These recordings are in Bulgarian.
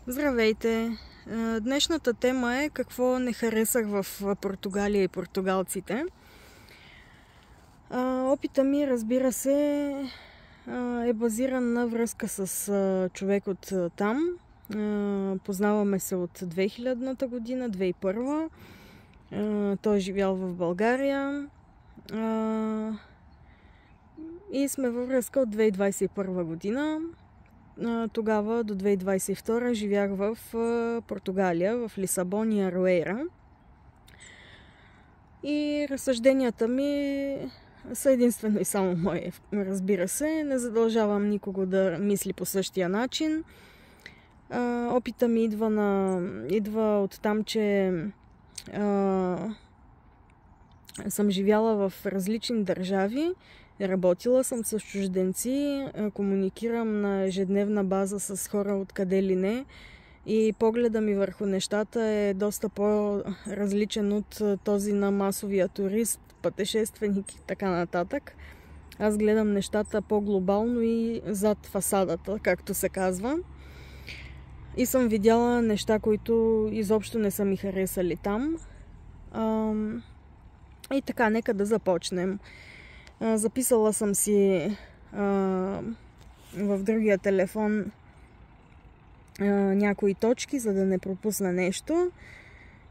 Здравейте! Днешната тема е какво не харесах в Португалия и португалците. Опита ми, разбира се, е базиран на връзка с човек от там. Познаваме се от 2000-та година, 2001. Той е живял в България. И сме във връзка от 2021 година. Тогава до 2022 живях в Португалия, в Лисабон и Аруейра. И разсъжденията ми са единствено и само мои, разбира се. Не задължавам никого да мисли по същия начин. Опита ми идва от там, че съм живяла в различни държави. Работила съм с чужденци, комуникирам на ежедневна база с хора откъде ли не и погледа ми върху нещата е доста по-различен от този на масовия турист, пътешественик и така нататък. Аз гледам нещата по-глобално и зад фасадата, както се казва. И съм видяла неща, които изобщо не са ми харесали там. И така, нека да започнем. Записала съм си в другия телефон някои точки, за да не пропусна нещо.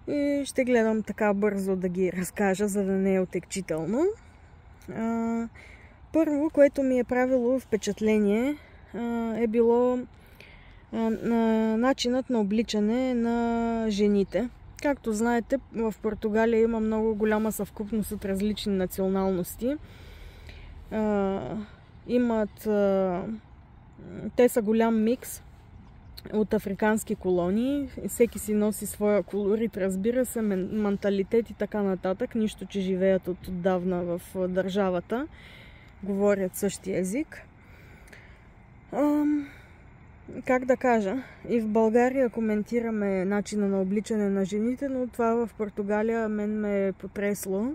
И ще гледам така бързо да ги разкажа, за да не е отекчително. Първо, което ми е правило впечатление, е било начинът на обличане на жените. Както знаете, в Португалия има много голяма съвкупност от различни националности. Те са голям микс от африкански колонии. Всеки си носи своя колорит, разбира се, менталитет и така нататък. Нищо, че живеят отдавна в държавата. Говорят същия език. Как да кажа, и в България коментираме начина на обличане на жените, но това в Португалия мен ме е потресло.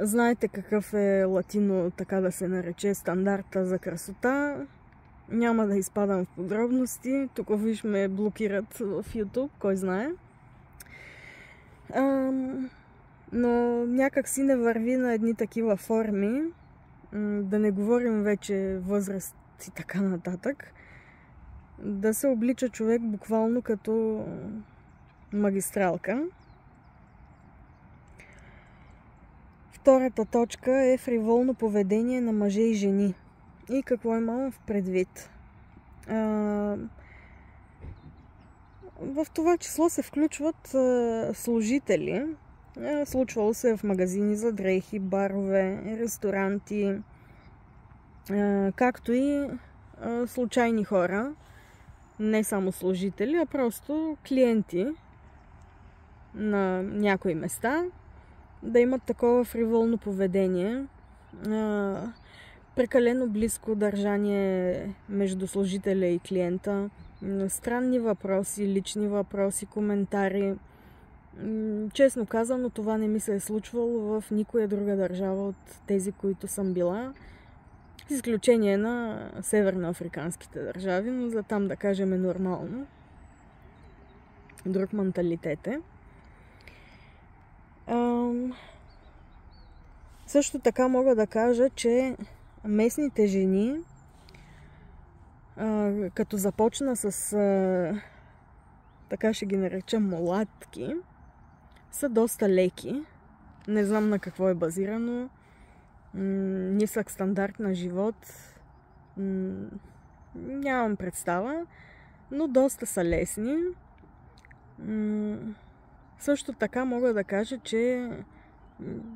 Знаете какъв е латино, така да се нарече, стандарта за красота. Няма да изпадам в подробности. Тук виж ме блокират в YouTube, кой знае. Но някак си не върви на едни такива форми. Да не говорим вече възраст и така нататък. Да се облича човек буквално като магистралка. Втората точка е фриволно поведение на мъже и жени. И какво имам в предвид? В това число се включват служители. Случвало се в магазини за дрехи, барове, ресторанти, както и случайни хора, не само служители, а просто клиенти на някои места, да имат такова фриволно поведение, прекалено близко държание между служителя и клиента, странни въпроси, лични въпроси, коментари. Честно казано, това не ми се е случвало в никоя друга държава от тези, които съм била, с изключение на северноафриканските държави, но за там да кажем е нормално. Друг менталитет е. Също така мога да кажа, че местните жени, като започна с, така ще ги нареча, мулатки, са доста леки. Не знам на какво е базирано. Нисък стандарт на живот. Нямам представа, но доста са лесни. Също така мога да кажа, че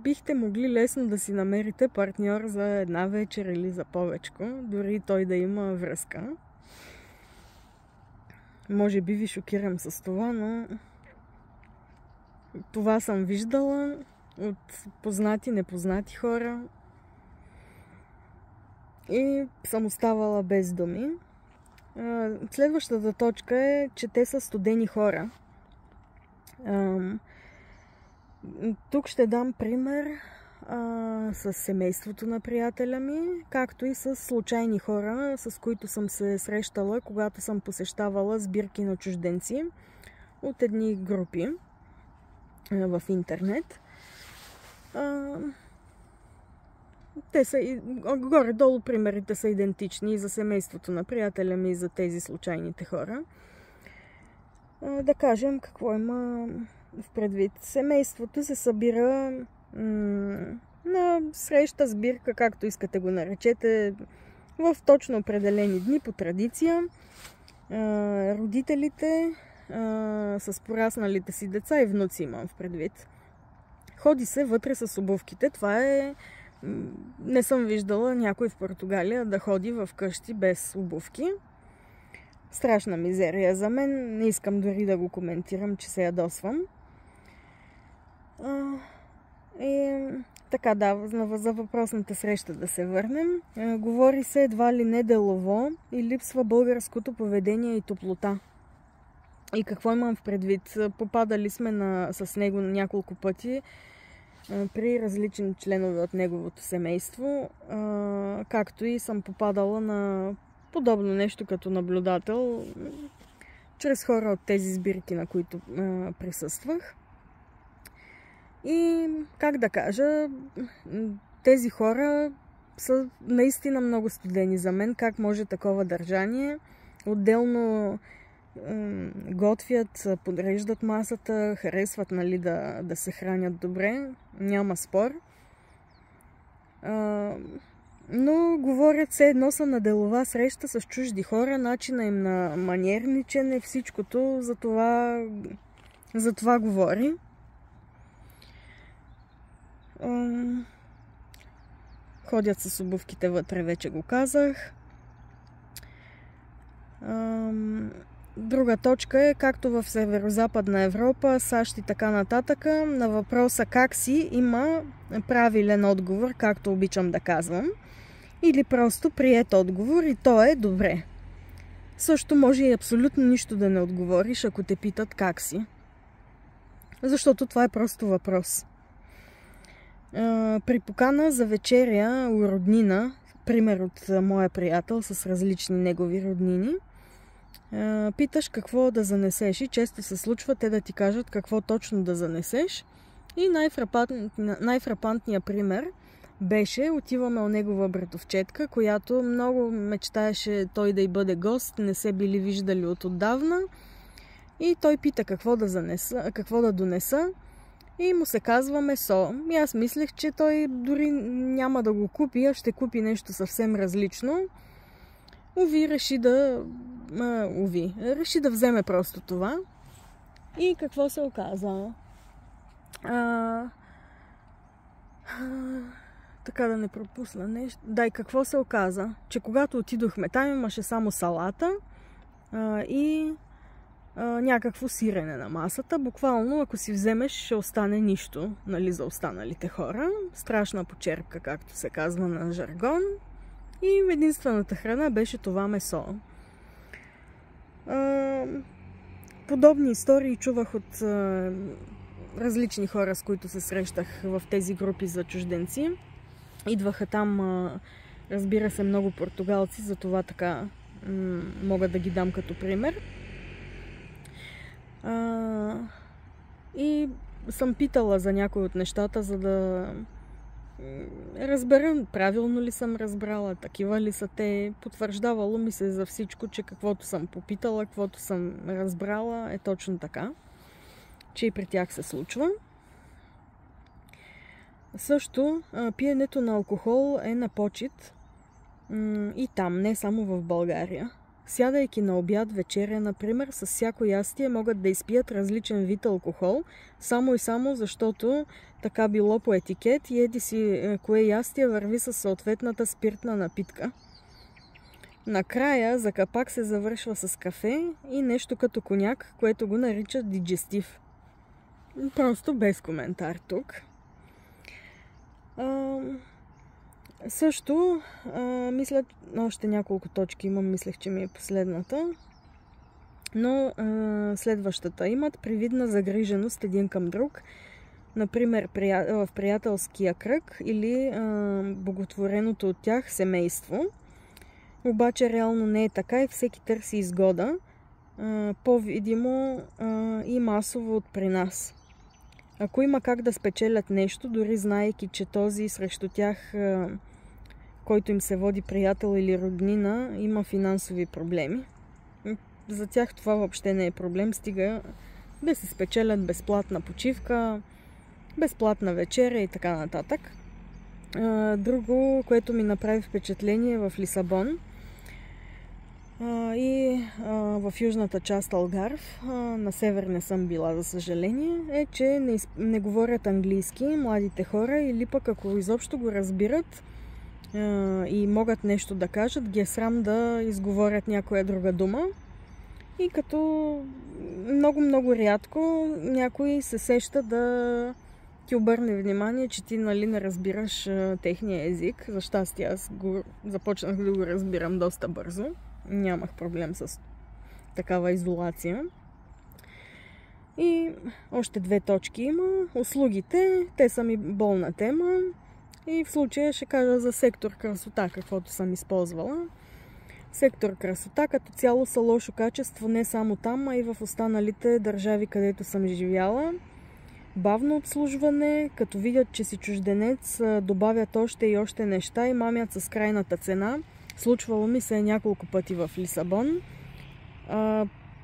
бихте могли лесно да си намерите партньор за една вечер или за повечко, дори той да има връзка. Може би ви шокирам с това, но това съм виждала от познати, непознати хора и съм оставала без думи. Следващата точка е, че те са студени хора. Тук ще дам пример с семейството на приятеля ми, както и с случайни хора, с които съм се срещала, когато съм посещавала сбирки на чужденци от едни групи в интернет. Те са горе-долу примерите са идентични и за семейството на приятеля ми, и за тези случайните хора. Да кажем какво има в предвид. Семейството се събира на среща, сбирка, както искате го наречете, в точно определени дни по традиция. Родителите с порасналите си деца и внуци имам в предвид. Ходи се вътре с обувките. Това е... Не съм виждала някой в Португалия да ходи в къщи без обувки. Страшна мизерия за мен. Не искам дори да го коментирам, че се ядосвам. Така, да, за въпросната среща да се върнем. Говори се едва ли не делово и липсва българското поведение и топлота. И какво имам в предвид? Попадали сме с него няколко пъти при различни членове от неговото семейство, както и съм попадала на подобно нещо като наблюдател чрез хора от тези сбирки, на които присъствах. И, как да кажа, тези хора са наистина много студени за мен. Как може такова държание? Отделно готвят, подреждат масата, харесват, нали, да се хранят добре. Няма спор. Но говорят все едно са на делова среща с чужди хора, начина им на маниерничене, всичкото за това говори. Ходят с обувките вътре, вече го казах. Друга точка е, както в Северо-Западна Европа, САЩ и така нататък, на въпроса как си има правилен отговор, както обичам да казвам, или просто приет отговор и то е добре. Също може и абсолютно нищо да не отговориш, ако те питат как си. Защото това е просто въпрос. При покана за вечеря у роднина, пример от моя приятел с различни негови роднини, питаш какво да занесеш и често се случва те да ти кажат какво точно да занесеш. И най-фрапантният пример беше, отиваме у негова братовчетка, която много мечтаеше той да й бъде гост, не се били виждали от отдавна. И той пита какво да донеса. И му се казва месо. И аз мислех, че той дори няма да го купи, а ще купи нещо съвсем различно. Реши да вземе просто това. И какво се оказа? Така да не пропусна нещо. Да, и какво се оказа? Че когато отидохме там, имаше само салата и някакво сирене на масата. Буквално, ако си вземеш, ще остане нищо, нали, за останалите хора. Страшна почерпка, както се казва на жаргон. И единствената храна беше това месо. Подобни истории чувах от различни хора, с които се срещах в тези групи за чужденци. Идваха там, разбира се, много португалци, затова така мога да ги дам като пример. И съм питала за някои от нещата, за да разбера правилно ли съм разбрала, такива ли са те. Потвърждавало ми се за всичко, че каквото съм попитала, каквото съм разбрала е точно така, че и при тях се случва. Също пиенето на алкохол е на почит и там, не само в България. Сядайки на обяд, вечеря, например, с всяко ястие могат да изпият различен вид алкохол, само и само защото така било по етикет и еди си кое ястие върви със съответната спиртна напитка. Накрая за капак се завършва с кафе и нещо като коняк, което го наричат диджестив. Просто без коментар тук. Също, мисля, още няколко точки имам, мислех, че ми е последната, но следващата имат привидна загриженост един към друг. например в приятелския кръг или боготвореното от тях семейство. Обаче реално не е така и всеки търси изгода, по-видимо и масово от при нас. Ако има как да спечелят нещо, дори знаейки, че този срещу тях, който им се води приятел или роднина, има финансови проблеми, за тях това въобще не е проблем, стига да се спечелят безплатна почивка, безплатна вечеря и така нататък. Друго, което ми направи впечатление в Лисабон и в южната част Алгарв, на север не съм била, за съжаление, е, че не говорят английски младите хора, или пък ако изобщо го разбират и могат нещо да кажат, ги е срам да изговорят някоя друга дума. И като много рядко някой се сеща да ти обърне внимание, че ти не разбираш техния език. За щастие аз започнах да го разбирам доста бързо. Нямах проблем с такава изолация. И още 2 точки има. Услугите, те са ми болна тема. И в случая ще кажа за сектор красота, каквото съм използвала. Сектор красота като цяло са лошо качество не само там, а и в останалите държави, където съм живяла. Бавно обслужване, като видят, че си чужденец, добавят още и още неща и мамят с крайната цена. Случвало ми се няколко пъти в Лисабон.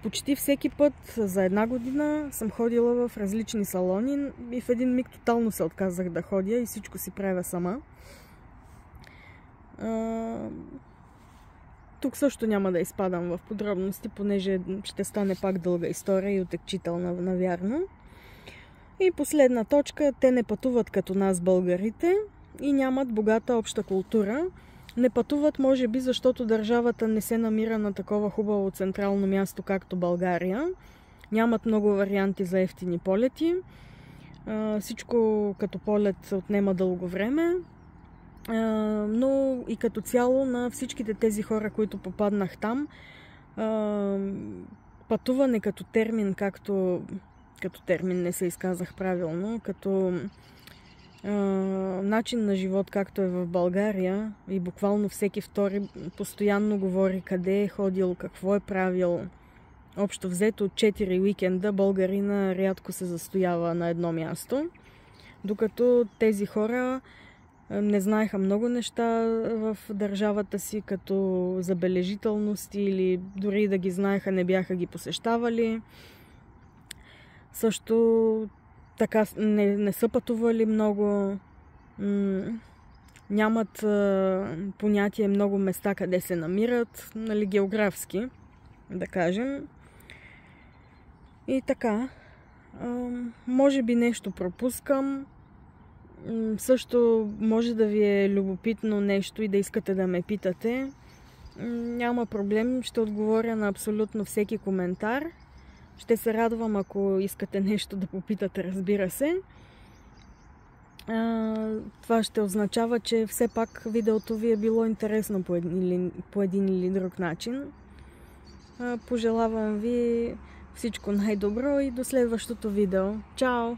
Почти всеки път за 1 година съм ходила в различни салони и в един миг тотално се отказах да ходя и всичко си правя сама. Тук също няма да изпадам в подробности, понеже ще стане пак дълга история и отекчителна, навярно. И последна точка, те не пътуват като нас българите и нямат богата обща култура. Не пътуват, може би, защото държавата не се намира на такова хубаво централно място, както България. Нямат много варианти за евтини полети. Всичко като полет отнема дълго време. Но и като цяло на всичките тези хора, които попаднах там, пътуване като термин, като термин не се изказах правилно, като начин на живот, както е в България, и буквално всеки втори постоянно говори къде е ходил, какво е правил. Общо взето от 4 уикенда българина рядко се застоява на едно място, докато тези хора не знаеха много неща в държавата си, като забележителности, или дори да ги знаеха, не бяха ги посещавали. Също така не са пътували много, нямат понятие много места къде се намират, нали, географски, да кажем. И така, може би нещо пропускам. Също може да ви е любопитно нещо и да искате да ме питате. Няма проблем, ще отговоря на абсолютно всеки коментар. Ще се радвам, ако искате нещо да попитате, разбира се. Това ще означава, че все пак видеото ви е било интересно по един или друг начин. Пожелавам ви всичко най-добро и до следващото видео. Чао!